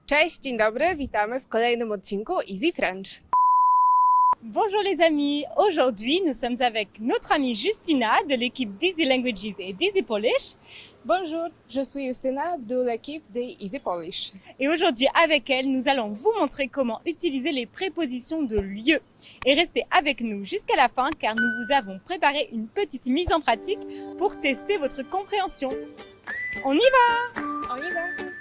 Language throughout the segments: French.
Cześć, dzień dobry, witamy w kolejnym odcinku Easy French. Bonjour les amis, aujourd'hui nous sommes avec notre amie Justina de l'équipe d'Easy Languages et d'Easy Polish. Bonjour, je suis Justina de l'équipe de Easy Polish. Et aujourd'hui avec elle, nous allons vous montrer comment utiliser les prépositions de lieu. Et restez avec nous jusqu'à la fin car nous vous avons préparé une petite mise en pratique pour tester votre compréhension. On y va! On y va!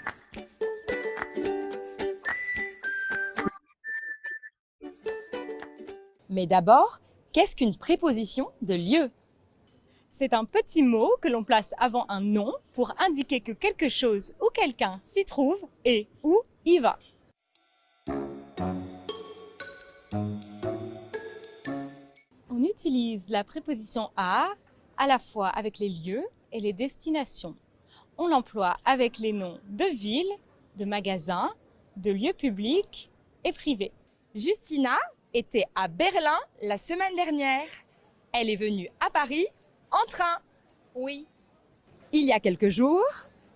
Mais d'abord, qu'est-ce qu'une préposition de lieu? C'est un petit mot que l'on place avant un nom pour indiquer que quelque chose ou quelqu'un s'y trouve et où y va. On utilise la préposition à la fois avec les lieux et les destinations. On l'emploie avec les noms de villes, de magasins, de lieux publics et privés. Justina était à Berlin la semaine dernière. Elle est venue à Paris en train. Oui. Il y a quelques jours,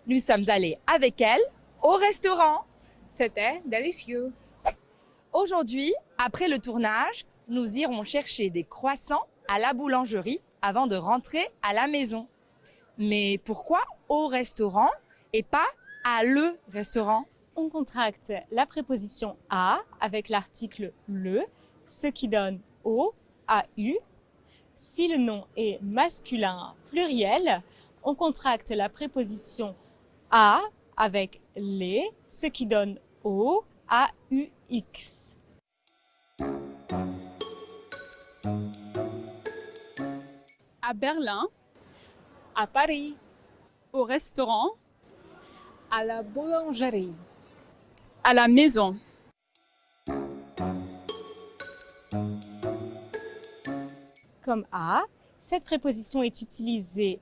nous sommes allés avec elle au restaurant. C'était délicieux. Aujourd'hui, après le tournage, nous irons chercher des croissants à la boulangerie avant de rentrer à la maison. Mais pourquoi au restaurant et pas à le restaurant? On contracte la préposition à avec l'article le, ce qui donne au, AU. Si le nom est masculin pluriel, on contracte la préposition à avec les, ce qui donne au, AUX. À Berlin, À Paris, au restaurant, à la boulangerie, à la maison. Comme à, cette préposition est utilisée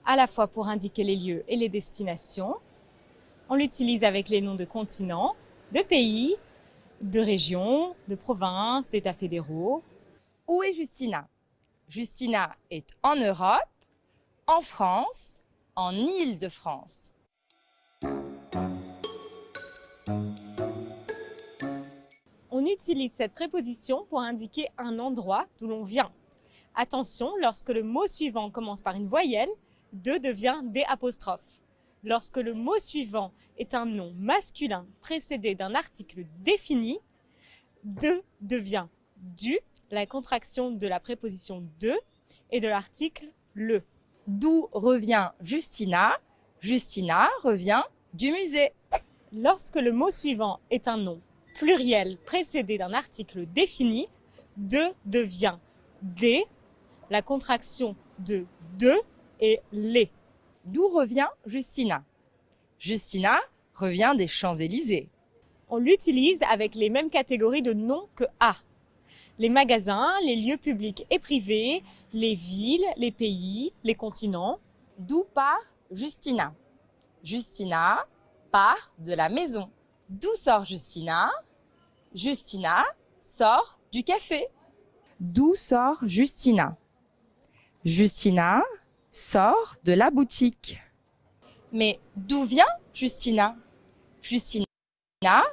à la fois pour indiquer les lieux et les destinations. On l'utilise avec les noms de continents, de pays, de régions, de provinces, d'états fédéraux. Où est Justina? Justina est en Europe, en France, en Île-de-France. On utilise cette préposition pour indiquer un endroit d'où l'on vient. Attention, lorsque le mot suivant commence par une voyelle, de devient des apostrophes. Lorsque le mot suivant est un nom masculin précédé d'un article défini, de devient du, la contraction de la préposition de et de l'article le. D'où revient Justina? Justina revient du musée. Lorsque le mot suivant est un nom pluriel précédé d'un article défini, de devient des, la contraction de et les. D'où revient Justina? Justina revient des Champs-Élysées. On l'utilise avec les mêmes catégories de noms que à. Les magasins, les lieux publics et privés, les villes, les pays, les continents. D'où part Justina? Justina part de la maison. D'où sort Justina? Justina sort du café. D'où sort Justina? Justina sort de la boutique. Mais d'où vient Justina? Justina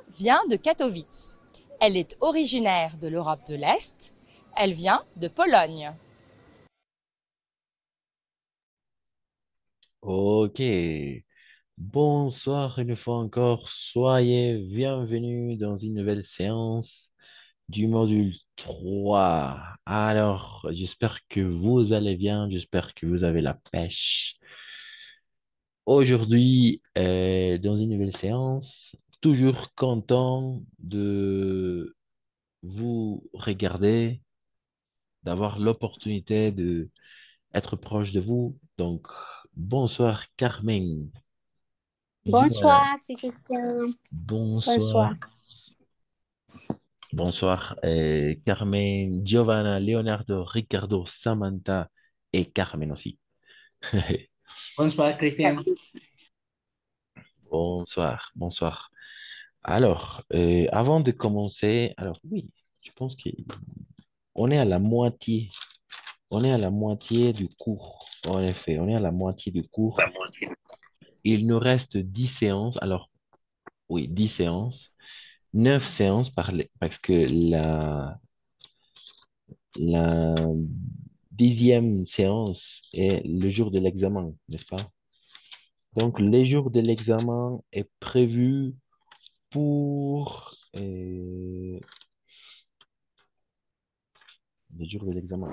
vient de Katowice. Elle est originaire de l'Europe de l'Est. Elle vient de Pologne. Ok. Bonsoir une fois encore. Soyez bienvenus dans une nouvelle séance du module 3. Alors, j'espère que vous allez bien. J'espère que vous avez la pêche. Aujourd'hui, dans une nouvelle séance, toujours content de vous regarder, d'avoir l'opportunité de être proche de vous. Donc, bonsoir Carmen. Giovanna. Bonsoir, c'est Christian. Bonsoir. Bonsoir. Bonsoir, Carmen, Giovanna, Leonardo, Ricardo, Samantha et Carmen aussi. Bonsoir, Christian. Bonsoir, bonsoir. Alors, avant de commencer, alors oui, je pense qu'on est à la moitié. On est à la moitié du cours. En effet, on est à la moitié du cours. Il nous reste 10 séances. Alors, Oui, 10 séances. 9 séances parce que la 10e séance est le jour de l'examen, n'est-ce pas? Donc, les jours de l'examen est prévu pour les jours de l'examen.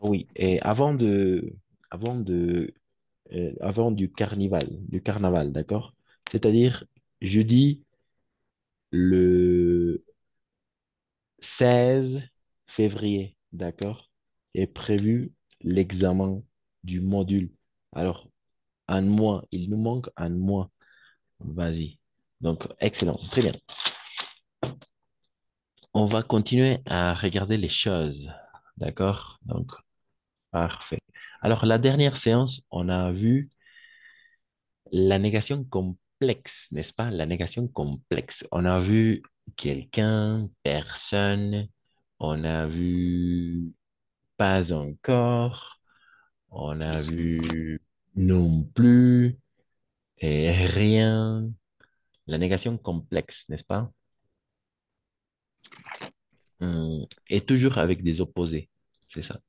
Oui, et avant du carnaval, d'accord? C'est-à-dire jeudi le 16 février, d'accord? Est prévu l'examen du module. Alors, un mois, il nous manque un mois. Vas-y. Donc, excellent, très bien. On va continuer à regarder les choses, d'accord? Donc, parfait. Alors, la dernière séance, on a vu la négation complexe, n'est-ce pas? La négation complexe. On a vu quelqu'un, personne. On a vu pas encore. On a vu non plus et rien. La négation complexe, n'est-ce pas? Et toujours avec des opposés. C'est ça.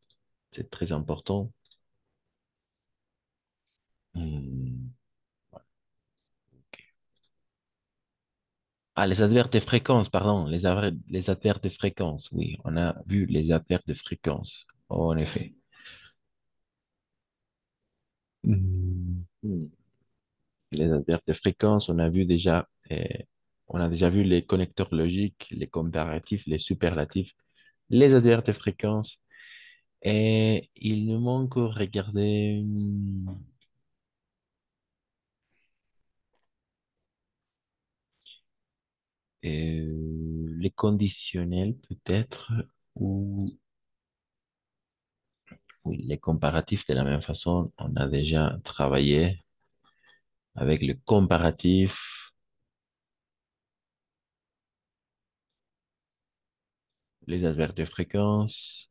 C'est très important. Hum, Ah, les adverbes de fréquence, pardon. Les adverbes de fréquence. Oui, on a vu les adverbes de fréquence. En effet. Hmm. Les adverbes de fréquence, on a déjà vu les connecteurs logiques, les comparatifs, les superlatifs, les adverbes de fréquence. Et il nous manque regarder les conditionnels peut-être, ou oui, les comparatifs de la même façon. On a déjà travaillé avec le comparatif, les adverbes de fréquence,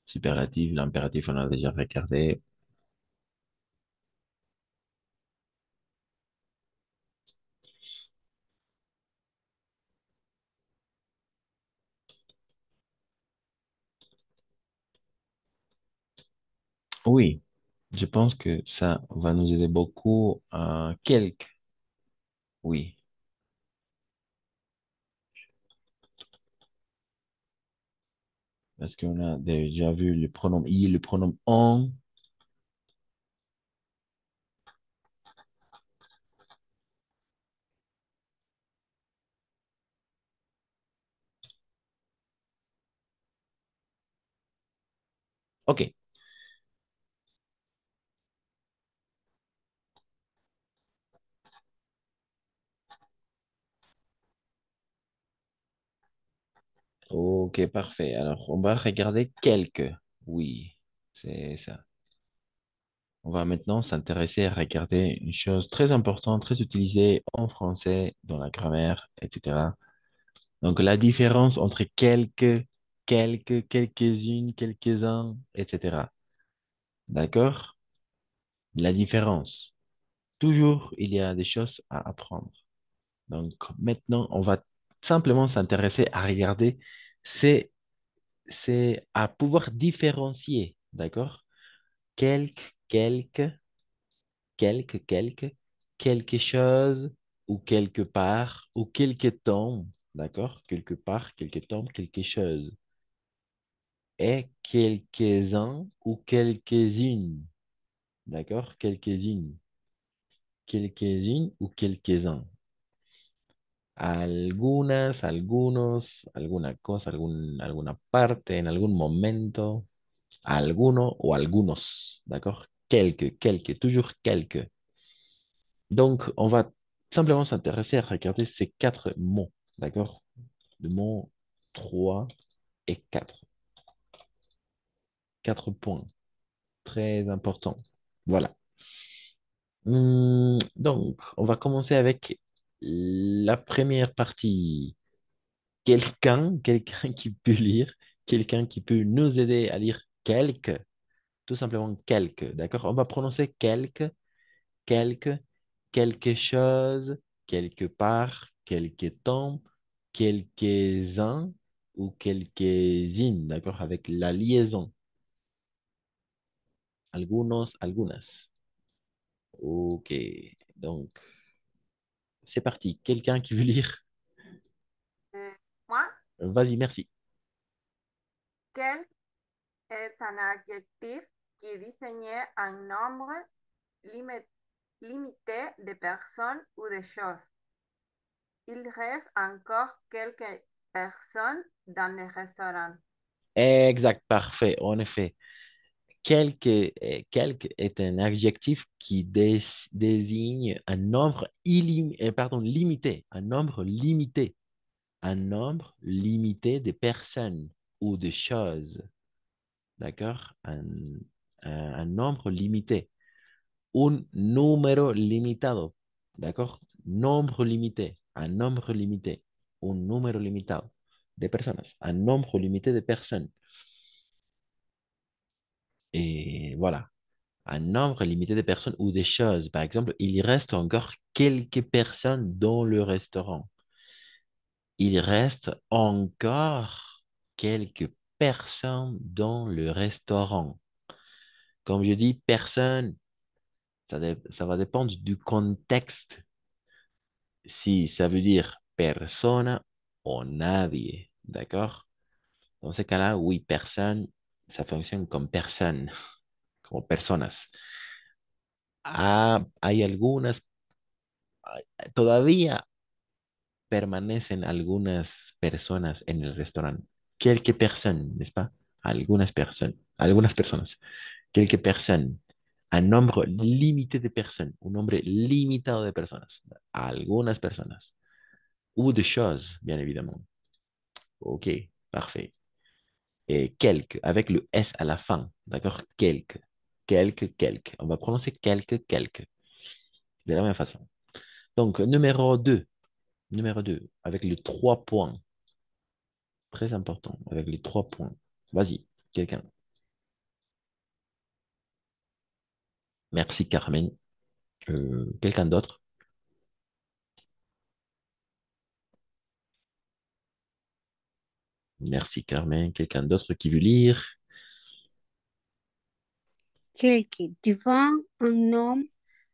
superlatif, l'impératif, on a déjà regardé. Oui, je pense que ça va nous aider beaucoup à quelques, oui, parce qu'on a déjà vu le pronom i, le pronom on. Ok, ok, parfait. Alors, on va regarder quelques, oui, c'est ça. On va maintenant s'intéresser à regarder une chose très importante, très utilisée en français, dans la grammaire, etc. Donc, la différence entre quelques-unes, quelques-uns, etc. D'accord? La différence. Toujours, il y a des choses à apprendre. Donc, maintenant, on va simplement s'intéresser à regarder, c'est, c'est à pouvoir différencier, d'accord? Quelque, quelque chose, ou quelque part, ou quelque temps, d'accord? Quelque part, quelque temps, quelque chose. Et quelques-uns ou quelques-unes, d'accord? Quelques-unes, quelques-unes ou quelques-uns. Algunas, algunos, alguna cosa, alguna parte, en algún momento, alguno o algunos, d'accord? Quelques, toujours quelques. Donc, on va simplement s'intéresser à regarder ces quatre mots, d'accord? Le mot 3 et 4. 4 points, très importants. Voilà. Donc, on va commencer avec la première partie. Quelqu'un qui peut lire, quelqu'un qui peut nous aider à lire quelque, tout simplement quelque, d'accord? On va prononcer quelque, quelque chose, quelque part, quelque temps, quelques-uns ou quelques-unes, d'accord, avec la liaison. Algunos, algunas. Ok, donc c'est parti. Quelqu'un qui veut lire? Moi, Vas-y, merci. quel est un adjectif qui désigne un nombre limi- limité de personnes ou de choses? Il reste encore quelques personnes dans le restaurant. Exact, parfait, en effet. Quelque est un adjectif qui désigne un nombre pardon, limité, un nombre limité de personnes ou de choses, d'accord? Un nombre limité, un número limitado, d'accord? Nombre limité, un nombre limité, un número limitado de personas, un nombre limité de personnes. Et voilà. Un nombre limité de personnes ou des choses. Par exemple, il reste encore quelques personnes dans le restaurant. Il reste encore quelques personnes dans le restaurant. Comme je dis, personne, ça va dépendre du contexte. Si ça veut dire persona o nadie, d'accord? Dans ce cas-là, oui, personne, ça fonctionne comme personne, como personas. Hay algunas, todavía permanecen algunas personas en el restaurante. Quelques personnes, n'est-ce pas? Algunas personas. Quelques personnes. Un nombre limité de personnes. Un nombre limitado de personas. Algunas personas. Ou de choses, bien évidemment. OK, parfait. Et quelques, avec le S à la fin. D'accord? Quelques. Quelques. On va prononcer quelques. De la même façon. Donc, numéro 2. Numéro 2, avec les 3 points. Très important, avec les 3 points. Vas-y, quelqu'un. Merci, Carmen. Quelqu'un d'autre? Merci, Carmen. Quelqu'un d'autre qui veut lire? Quelque devant un homme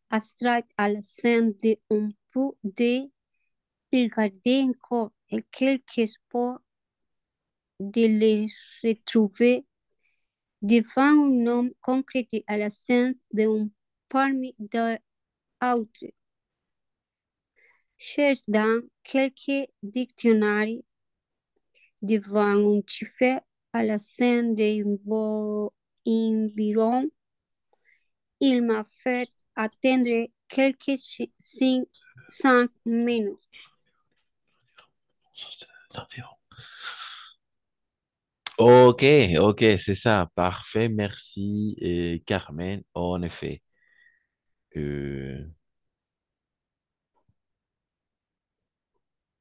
abstrait à la scène de un peu de regarder encore et quelque espoir de le retrouver devant un homme concret à la scène d'un parmi d'autres. Cherche dans quelques dictionnaires devant un chiffre à la scène d'un environ. Il m'a fait attendre quelques 5 minutes. Ok, ok, c'est ça. Parfait, merci, Carmen. En effet. Euh,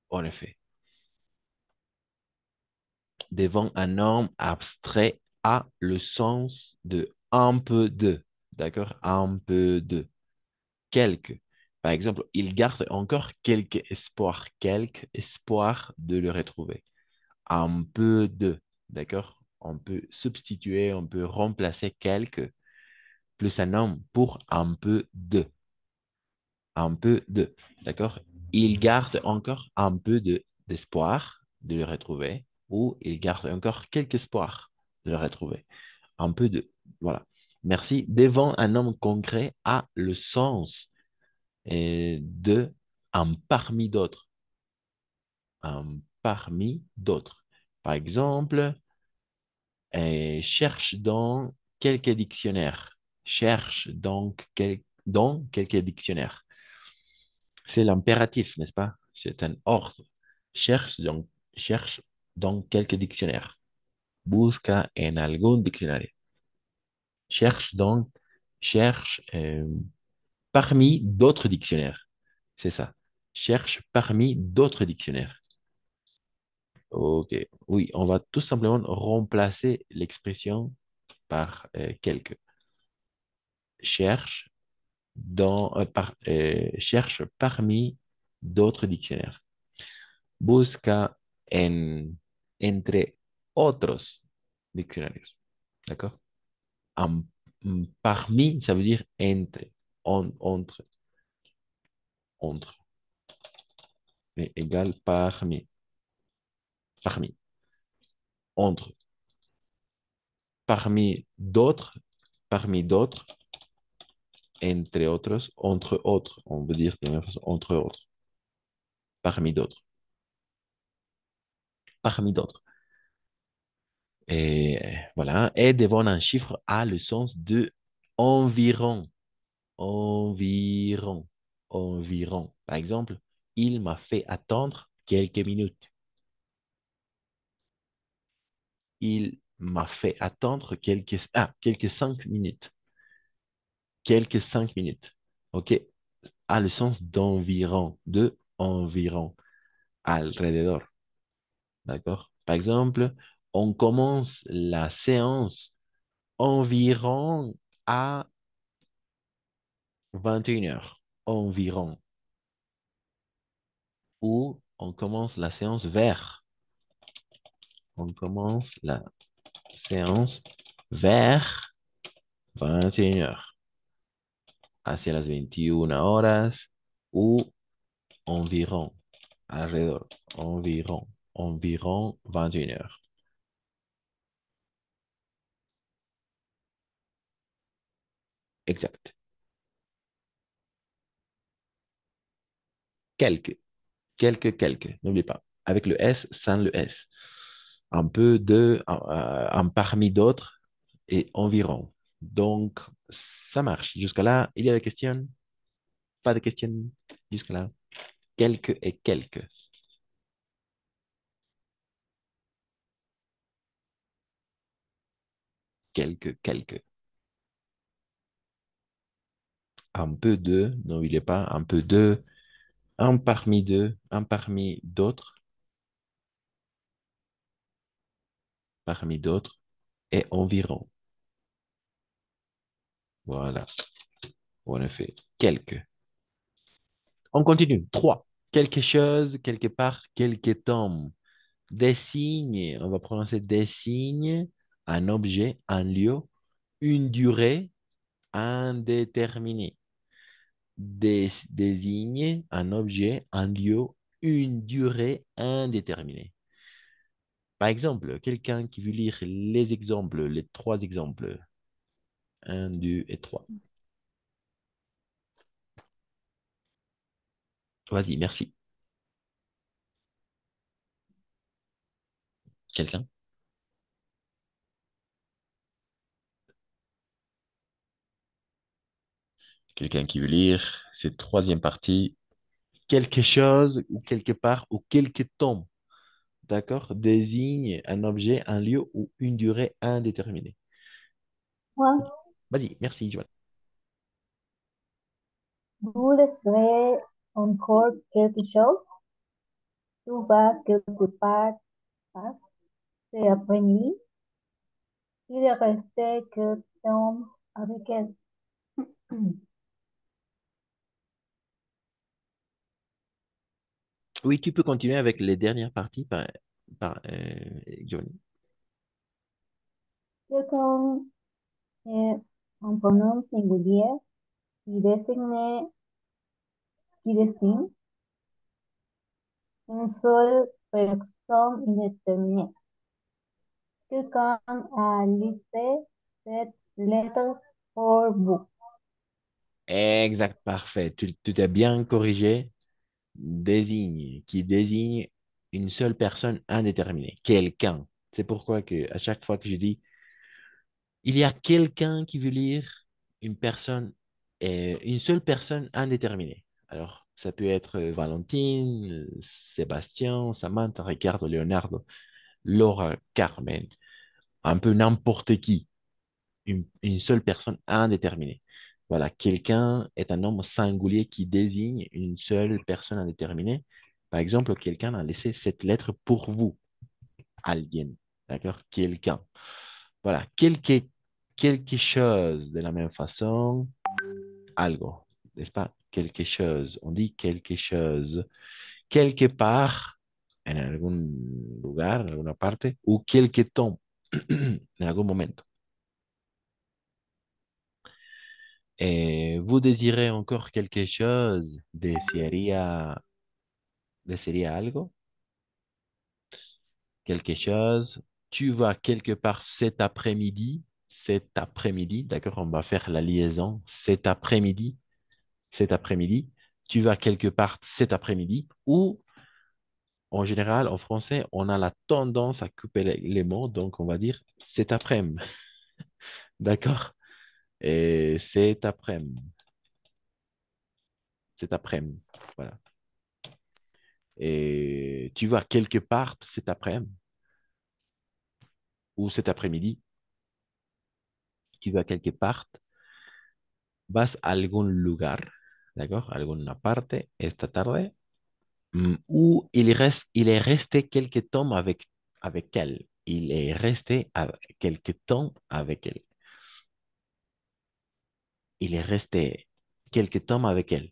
en effet. Devant un homme abstrait a le sens de un peu de. D'accord? Un peu de. Quelques. Par exemple, il garde encore quelques espoirs de le retrouver. Un peu de, d'accord? On peut substituer, on peut remplacer quelques plus un nom pour un peu de, d'accord? Il garde encore un peu d'espoir de le retrouver ou il garde encore quelques espoirs de le retrouver. Un peu de, voilà. Merci. Devant un homme concret a le sens de un parmi d'autres. Un parmi d'autres. Par exemple, cherche dans quelques dictionnaires. Cherche donc dans quelques dictionnaires. C'est l'impératif, n'est-ce pas? C'est un ordre. Cherche dans quelques dictionnaires. Busca en algún diccionario. Cherche donc, cherche parmi d'autres dictionnaires. C'est ça. Cherche parmi d'autres dictionnaires. Ok. Oui, on va tout simplement remplacer l'expression par quelques. Cherche cherche parmi d'autres dictionnaires. Busca entre otros diccionarios. D'accord? En- Parmi, ça veut dire entre, entre, entre, mais égal parmi, parmi, entre, parmi d'autres, entre otros, entre autres, on veut dire de la même façon, entre autres, parmi d'autres, parmi d'autres. Et voilà, et devant un chiffre a le sens de environ, environ, environ. Par exemple, il m'a fait attendre quelques minutes. Il m'a fait attendre quelques 5 minutes. Quelques 5 minutes. OK? A le sens d'environ, de environ, alrededor. D'accord? Par exemple, on commence la séance environ à 21 heures. Environ. Ou on commence la séance vers. On commence la séance vers 21 heures. Hacia las 21 horas ou environ, alrededor, environ 21 heures. Exact. Quelques, quelques. N'oublie pas. Avec le S, sans le S. Un peu de, un parmi d'autres et environ. Donc, ça marche. Jusqu'à là, il y a des questions? Pas de questions jusqu'à là. Quelques et quelques. Quelques. Un peu de, n'oubliez pas, un peu de, un parmi deux, un parmi d'autres et environ. Voilà, en effet, quelques. On continue. 3. Quelque chose, quelque part, quelque temps. Des signes, on va prononcer des signes, un objet, un lieu, une durée indéterminée. Désigne un objet, un lieu, une durée indéterminée. Par exemple, quelqu'un qui veut lire les exemples, les 3 exemples. Un, 2 et 3. Vas-y, merci. Quelqu'un? Quelqu'un qui veut lire cette troisième partie. Quelque chose ou quelque part ou quelque temps, d'accord, désigne un objet, un lieu ou une durée indéterminée. Juan, Vas-y, merci, Joanne. voudrais encore quelque chose. Tu vas quelque part cet après-midi. Il est resté que temps avec elle. Oui, tu peux continuer avec les dernières parties Joanne. Le temps est un pronom singulier qui désigne une seule personne indéterminée. Quelqu'un a listé cette lettre pour vous. Exact, parfait. Tu t'es bien corrigé. Désigne, qui désigne une seule personne indéterminée, quelqu'un. C'est pourquoi que à chaque fois que je dis il y a quelqu'un qui veut lire une personne, une seule personne indéterminée. Alors, ça peut être Valentine, Sébastien, Samantha, Ricardo, Leonardo, Laura, Carmen, un peu n'importe qui, une seule personne indéterminée. Voilà, quelqu'un est un nombre singulier qui désigne une seule personne indéterminée. Par exemple, quelqu'un a laissé cette lettre pour vous, alguien, d'accord? Quelqu'un. Voilà, quelque chose de la même façon. algo, n'est-ce pas? Quelque chose. On dit quelque chose. Quelque part, en algún lugar, en alguna parte, ou quelque temps, en algún momento. Vous désirez encore quelque chose? ¿Desearía algo? Quelque chose. Tu vas quelque part cet après-midi. Cet après-midi, d'accord? On va faire la liaison. Cet après-midi. Cet après-midi. Tu vas quelque part cet après-midi. Ou, en général, en français, on a la tendance à couper les mots. Donc, on va dire cet après-midi. D'accord? Et cet après-midi. Cet après-midi. Voilà. Et tu vas quelque part cet après-midi ou cet après-midi, tu vas quelque part, vas a algún lugar, d'accord? Alguna parte esta tarde, où il est resté quelque temps avec elle. Il est resté quelque temps avec elle. Il est resté quelque temps avec elle.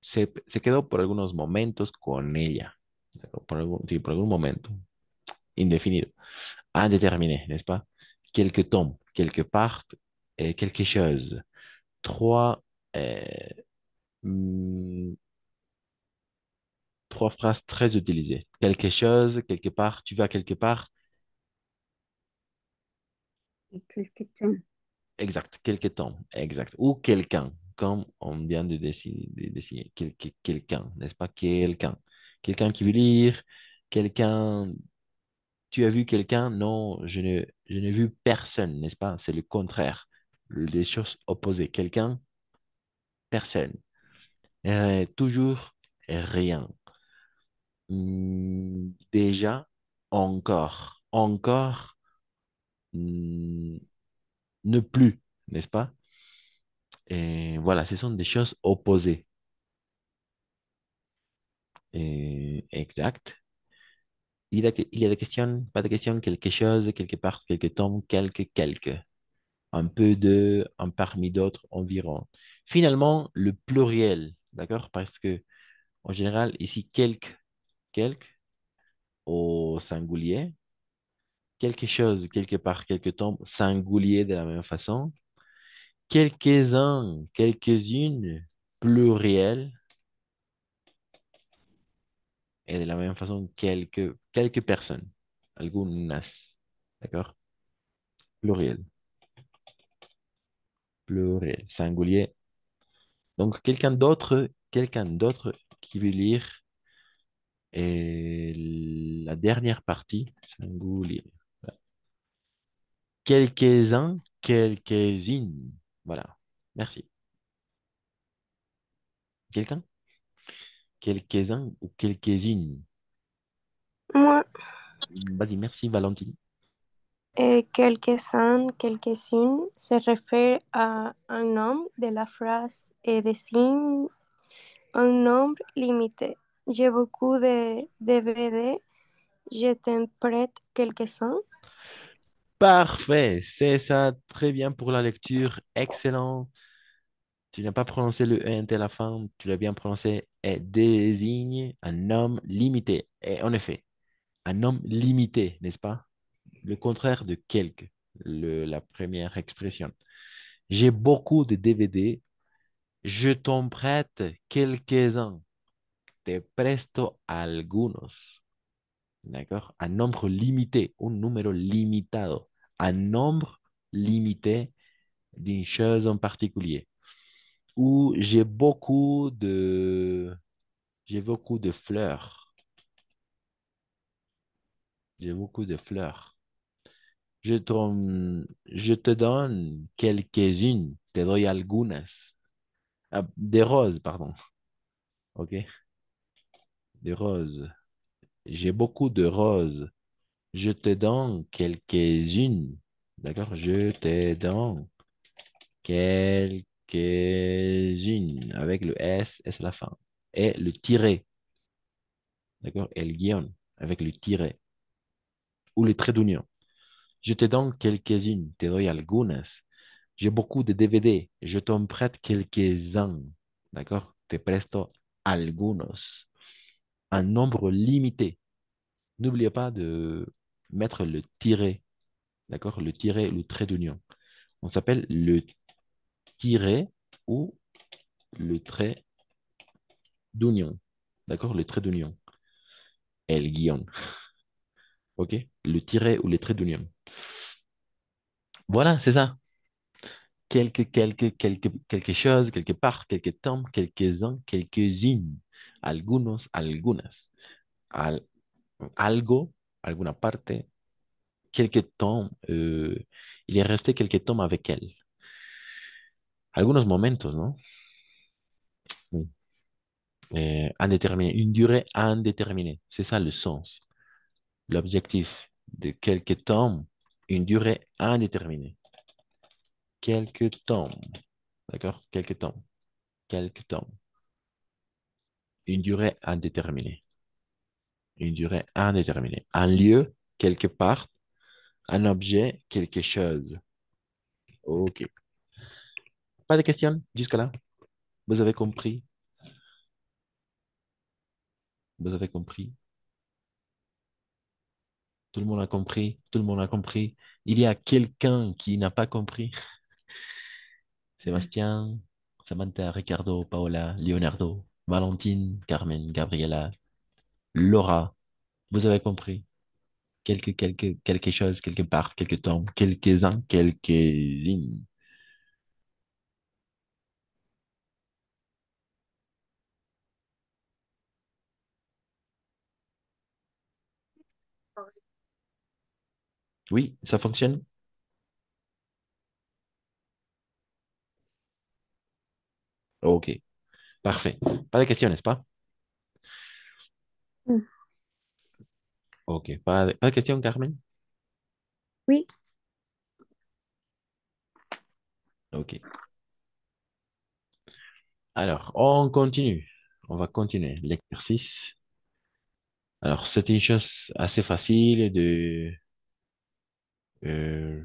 Se quedó por algunos momentos con ella. ¿D'accord? Sí, por algún momento. Indefinido. Indéterminé, n'est-ce pas? Quelque temps, quelque part, quelque chose. Trois, euh, hmm, trois phrases très utilisées. Quelque chose, quelque part, tu vas quelque part. Et quelque temps. Exact, quelque temps, exact. Ou quelqu'un, comme on vient de désigner. Quelqu'un, n'est-ce pas? Quelqu'un. Quelqu'un qui veut lire, quelqu'un. Tu as vu quelqu'un? Non, je n'ai vu personne, n'est-ce pas? C'est le contraire. Les choses opposées. Quelqu'un, personne. Toujours rien. Déjà, encore. Encore, hmm, ne plus, n'est-ce pas? Et voilà, ce sont des choses opposées. Exact. Il y a des questions, pas de questions, quelque chose, quelque part, quelque temps, quelque. Un peu de, un parmi d'autres, environ. Finalement, le pluriel, d'accord? Parce que, en général, ici, quelque, au singulier, quelque chose, quelque part, quelque temps, singulier de la même façon. Quelques-uns, quelques-unes, pluriel, et de la même façon, quelques personnes, algunas, d'accord? Pluriel, pluriel, singulier. Donc, quelqu'un d'autre qui veut lire la dernière partie, singulier. Voilà. Quelques-uns, quelques-unes. Voilà. Merci. Quelqu'un? Quelques-uns ou quelques-unes? Moi, Vas-y, merci, Valentine. quelques-uns, quelques-unes se réfère à un nombre de la phrase et désigne un nombre limité. J'ai beaucoup de DVD, je t'en prête quelques-uns. Parfait, c'est ça, très bien pour la lecture, excellent. Tu n'as pas prononcé le ENT à la fin, tu l'as bien prononcé, et désigne un nombre limité. Et en effet, un nombre limité, n'est-ce pas? Le contraire de quelque, la première expression. J'ai beaucoup de DVD, je t'en prête quelques-uns, te presto algunos. D'accord? Un nombre limité, un número limitado, un nombre limité d'une chose en particulier. Ou j'ai beaucoup de fleurs. J'ai beaucoup de fleurs. Je te donne quelques-unes, te doy algunas. Ah, des roses, pardon. OK? Des roses. J'ai beaucoup de roses. Je te donne quelques-unes. D'accord? Je te donne quelques-unes avec le S à la fin. Et le tiret. D'accord? Et le guion avec le tiret. Ou le trait d'union. Je te donne quelques-unes, te doy algunas. J'ai beaucoup de DVD. Je t'en prête quelques-uns. D'accord? Te presto algunos. Un nombre limité. N'oubliez pas de mettre le tiret. D'accord? Le tiret, le trait d'union. On s'appelle le tiret ou le trait d'union. D'accord? Le trait d'union. El guion. OK? Le tiret ou le trait d'union. Voilà, c'est ça. Quelque chose, quelque part, quelque temps, quelques-uns, quelques-unes. Algunos, algunas. Al- algo, alguna parte. Quelque temps. Il est resté quelque temps avec elle. Algunos momentos, ¿no? Oui. Indéterminé. Une durée indéterminée. C'est ça le sens. L'objectif de quelque temps, une durée indéterminée. Quelque temps. D'accord? Quelque temps. Quelque temps. Une durée indéterminée. Une durée indéterminée. Un lieu, quelque part. Un objet, quelque chose. OK. Pas de questions jusque là? Vous avez compris? Vous avez compris? Tout le monde a compris? Tout le monde a compris? Il y a quelqu'un qui n'a pas compris? Sébastien, Samantha, Ricardo, Paola, Leonardo, Valentine, Carmen, Gabriela, Laura. Vous avez compris? Quelque chose, quelque part, quelque temps, quelques-uns, quelques-unes. Oui, ça fonctionne? OK, parfait. Pas de questions, n'est-ce pas? Mm. OK, pas de questions, Carmen? Oui. OK. Alors, on continue. On va continuer l'exercice. Alors, c'est une chose assez facile de... euh,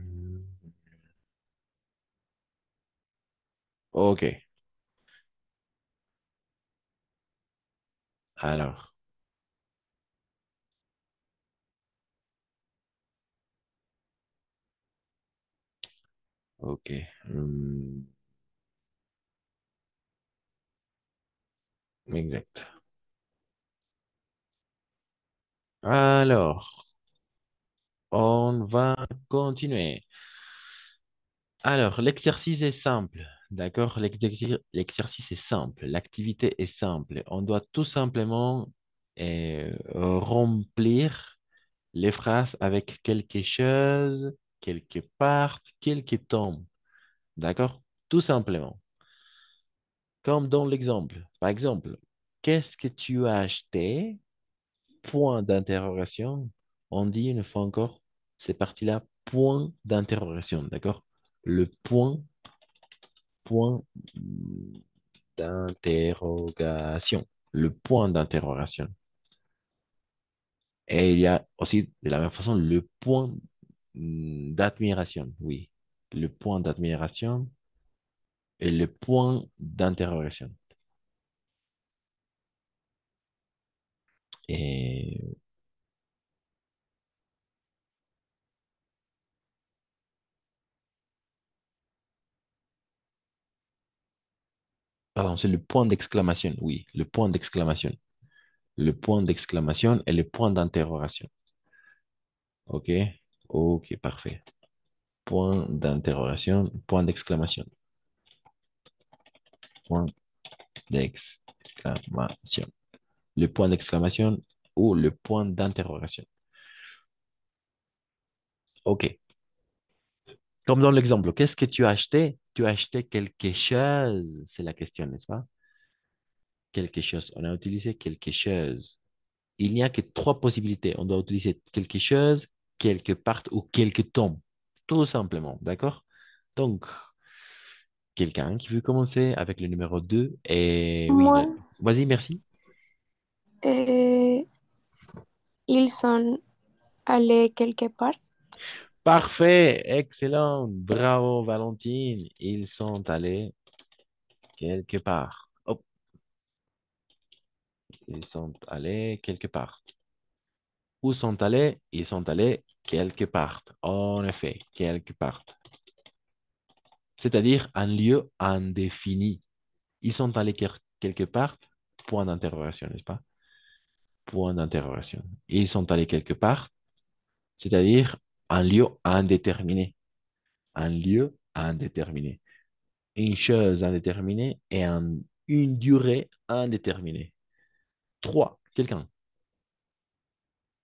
OK. Alors, OK. Hum, exact. Alors, on va continuer. Alors, l'exercice est simple. D'accord? L'exercice est simple. L'activité est simple. On doit tout simplement remplir les phrases avec quelque chose, quelque part, quelque temps. D'accord? Tout simplement. Comme dans l'exemple. Par exemple, qu'est-ce que tu as acheté? Point d'interrogation. On dit une fois encore, c'est parti-là, point d'interrogation. D'accord? Le point d'interrogation. Le point d'interrogation. Et il y a aussi, de la même façon, le point d'admiration. Oui. Le point d'admiration et le point d'interrogation. Et pardon, c'est le point d'exclamation. Oui, le point d'exclamation. Le point d'exclamation et le point d'interrogation. OK? OK, parfait. Point d'interrogation, point d'exclamation. Point d'exclamation. Le point d'exclamation ou le point d'interrogation. OK. Comme dans l'exemple, qu'est-ce que tu as acheté? Tu as acheté quelque chose, c'est la question, n'est-ce pas? Quelque chose. On a utilisé quelque chose. Il n'y a que trois possibilités. On doit utiliser quelque chose, quelque part ou quelque temps. Tout simplement, d'accord? Donc, quelqu'un qui veut commencer avec le numéro 2 et oui, Moi, vas-y, merci. ils sont allés quelque part. Parfait, excellent, bravo Valentine. Ils sont allés quelque part. Hop, ils sont allés quelque part. Où sont allés? Ils sont allés quelque part. En effet, quelque part. C'est-à-dire un lieu indéfini. Ils sont allés quelque part, point d'interrogation, n'est-ce pas? Point d'interrogation. Ils sont allés quelque part, c'est-à-dire un lieu indéterminé. Un lieu indéterminé. Une chose indéterminée et une durée indéterminée. Trois, quelqu'un.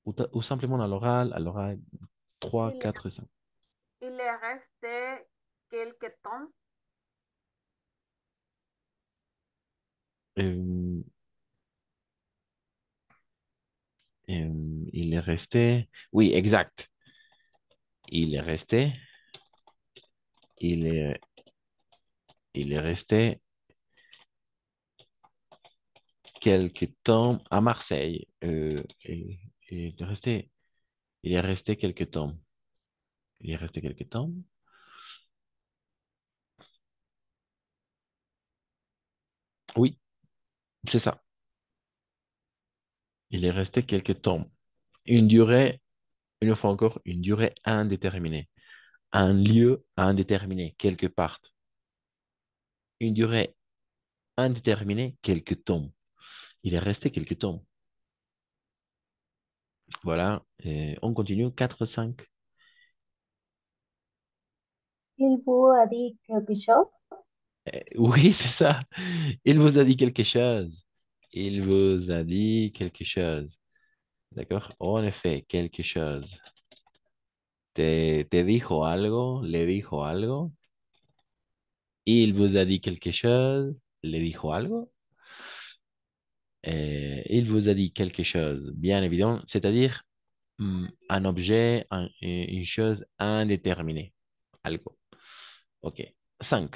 Ou simplement à l'oral, trois, Il, quatre, cinq. il est resté quelque temps. Euh, il est resté. Oui, exact. Il est resté. Il est, il est resté quelque temps à Marseille. Il est resté quelque temps. Il est resté quelque temps. Oui, c'est ça. Il est resté quelque temps. Une durée, une fois encore, une durée indéterminée. Un lieu indéterminé, quelque part. Une durée indéterminée, quelque temps. Il est resté quelque temps. Voilà. Et on continue. 4, 5. Il vous a dit quelque chose? Oui, c'est ça. Il vous a dit quelque chose. Il vous a dit quelque chose. D'accord? En effet, quelque chose. Te dijo algo, le dijo algo. Il vous a dit quelque chose, le dijo algo. Il vous a dit quelque chose, bien évident, c'est-à-dire un objet, une chose indéterminée. Algo. OK. 5.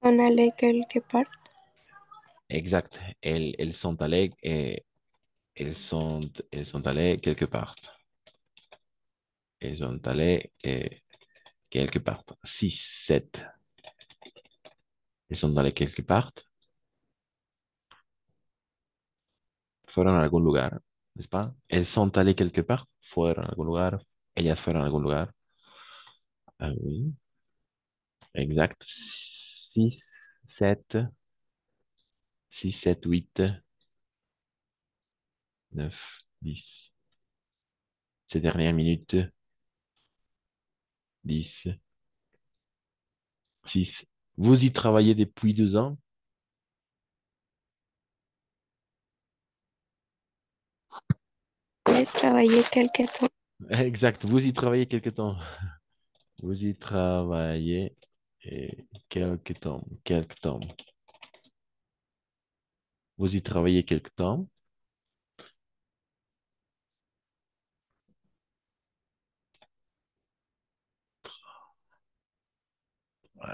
On allait quelque part. Exact. Elles sont allées et elles sont allées quelque part. Elles sont allées quelque part. 6, 7. Elles sont allées quelque part. Fueron a algún lugar, ¿n'est-ce pas? Elles sont allées quelque part. Fueron a algún lugar. Ellas fueron a algún lugar. Ah oui, exact. 6, 7, 6, 7, 8, 9, 10. Ces dernières minutes, 10, 6. Vous y travaillez depuis 2 ans? J'ai travaillé quelque temps. Exact. Vous y travaillez quelque temps. Vous y travaillez quelque temps. Quelque temps. Vous y travaillez quelque temps.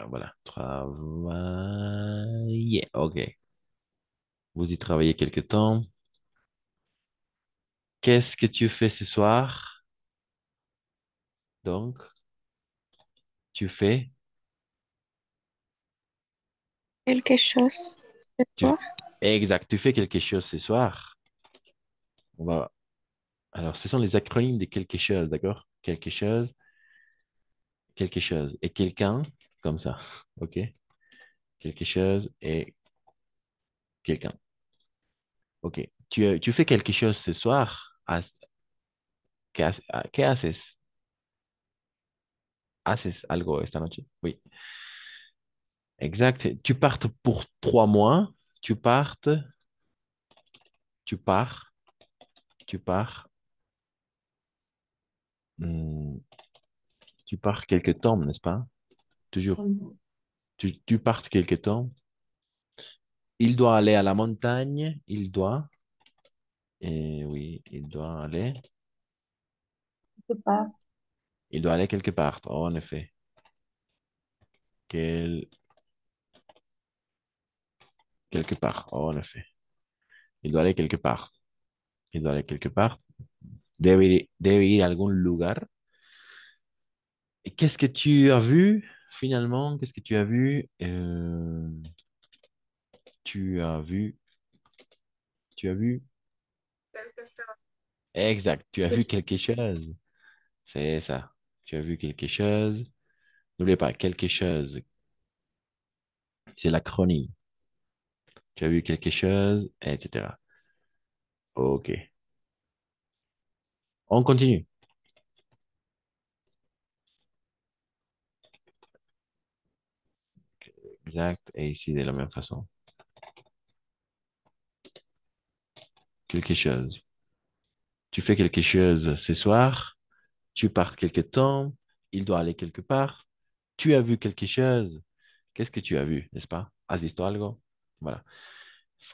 Voilà. Travailler. OK. Vous y travaillez quelque temps. Qu'est-ce que tu fais ce soir? Donc, tu fais, Quelque chose. C'est tu, toi? exact, tu fais quelque chose ce soir. On va, alors, ce sont les acronymes de quelque chose, d'accord? Quelque chose et quelqu'un, comme ça, ok? Quelque chose et quelqu'un, ok. Tu fais quelque chose ce soir. ¿Qué haces? ¿Haces algo esta noche? Oui, exact. Tu partes pour 3 mois. Tu partes, tu pars, tu pars. hmm, Tu pars quelque temps, n'est-ce pas? Toujours. Tu pars quelque temps. Il doit aller à la montagne. Oui, il doit aller. Je pars. Il doit aller quelque part, en effet. Quel- Quelque part, en effet. Il doit aller quelque part. Il doit aller quelque part. debe ir a algún lugar. Et qu'est-ce que tu as vu finalement? Qu'est-ce que tu as vu? Tu as vu, tu as vu. quelque chose. Exact, tu as vu quelque chose. C'est ça. Tu as vu quelque chose. N'oubliez pas, quelque chose, c'est l'acronyme. Tu as vu quelque chose, etc. Ok. On continue. Exact. Et ici, de la même façon. Quelque chose. Tu fais quelque chose ce soir. Tu pars quelque temps. Il doit aller quelque part. Tu as vu quelque chose. Qu'est-ce que tu as vu, n'est-ce pas? Has visto algo? Voilà.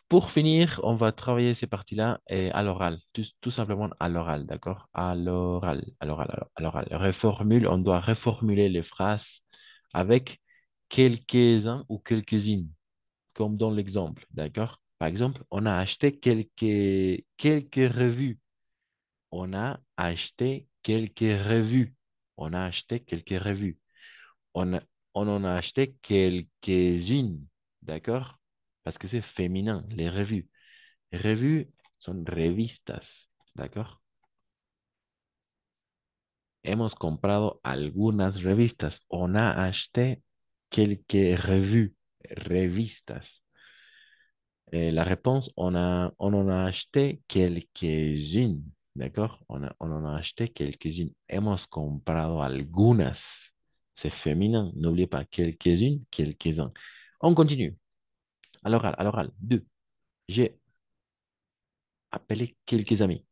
Pour finir, on va travailler ces parties-là à l'oral, tout simplement à l'oral, d'accord? À l'oral. Reformule, on doit reformuler les phrases avec quelques-uns ou quelques-unes, comme dans l'exemple, d'accord? Par exemple, on a acheté quelques revues. On a acheté quelques revues. On a acheté quelques revues. On, a- on en a acheté quelques-unes, d'accord? Parce que c'est féminin, les revues. Revues son revistas, ¿d'accord? Hemos comprado algunas revistas. On a acheté quelques revues, revistas. La réponse, on en a acheté quelques-unes, ¿d'accord? On en a acheté quelques-unes. Hemos comprado algunas. C'est féminin, n'oubliez pas, quelques-unes, quelques-uns. On continue. À l'oral, deux. J'ai appelé quelques amis.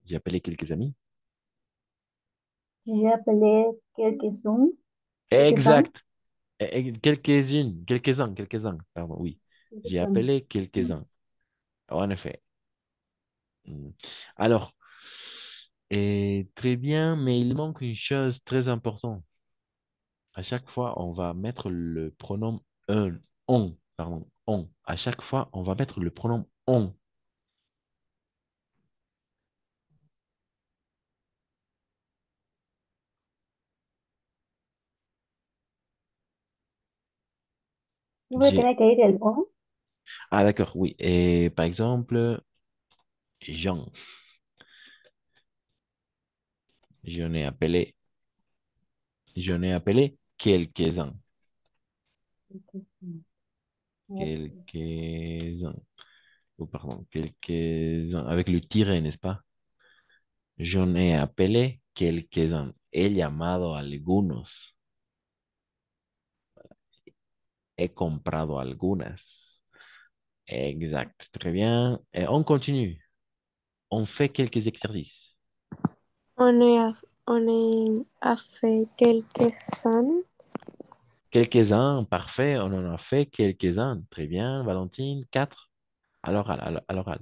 J'ai appelé quelques amis. J'ai appelé quelques-uns, quelques-uns, Exact. Quelques-uns, pardon, oui. J'ai quelques-uns. appelé quelques-uns. En effet. Mm. Alors, très bien, mais il manque une chose très importante. À chaque fois, on va mettre le pronom on, pardon, on. À chaque fois, on va mettre le pronom on. Siempre J'ai, tiene que ir el on. ah, d'accord, oui. Et par exemple, Jean. Je n'ai appelé, je n'ai appelé quelques-uns. Ok. Quelques-uns. Oh, pardon, quelques-uns. Avec le tiret, n'est-ce pas? J'en ai appelé quelques-uns. He llamado a algunos. He comprado algunas. Exact. Très bien. Et on continue. On fait quelques exercices. On a, on a fait quelques-uns. Quelques-uns, parfait. On en a fait quelques-uns. Très bien. Valentine, quatre. À l'oral, à l'oral.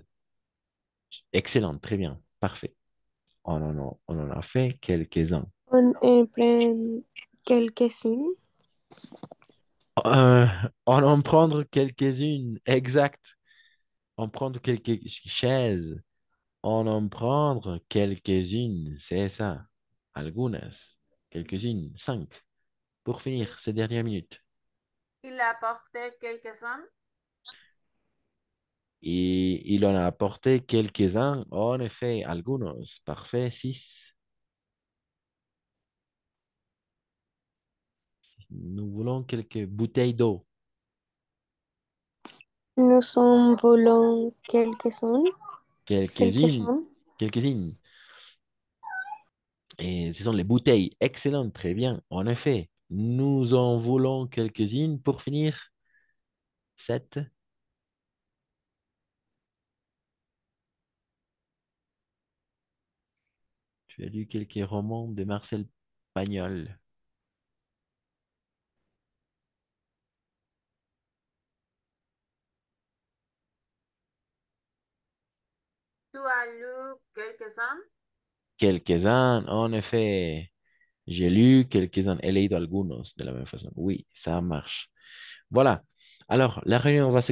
Excellent. Très bien. Parfait. On en a fait quelques-uns. On en prend quelques-unes. Euh, on en prendre quelques-unes. Exact. On prendre quelques chaises. On en prendre quelques-unes, c'est ça. Algunas. Quelques-unes. Cinq. Pour finir ces dernières minutes. Il a apporté quelques-uns. Et il en a apporté quelques-uns. En effet, algunos. Parfait. Six. Nous voulons quelques bouteilles d'eau. Nous en voulons quelques-uns. Quelques-unes. Quelques-uns. Quelques-unes. Et ce sont les bouteilles. Excellent. Très bien. En effet, nous en voulons quelques-unes. Pour finir, sept. Tu as lu quelques romans de Marcel Pagnol. Tu as lu quelques-uns. Quelques-uns, en effet. J'ai lu quelques-uns, he leído algunos de la même façon. Oui, ça marche. Voilà. Alors, la réunion va se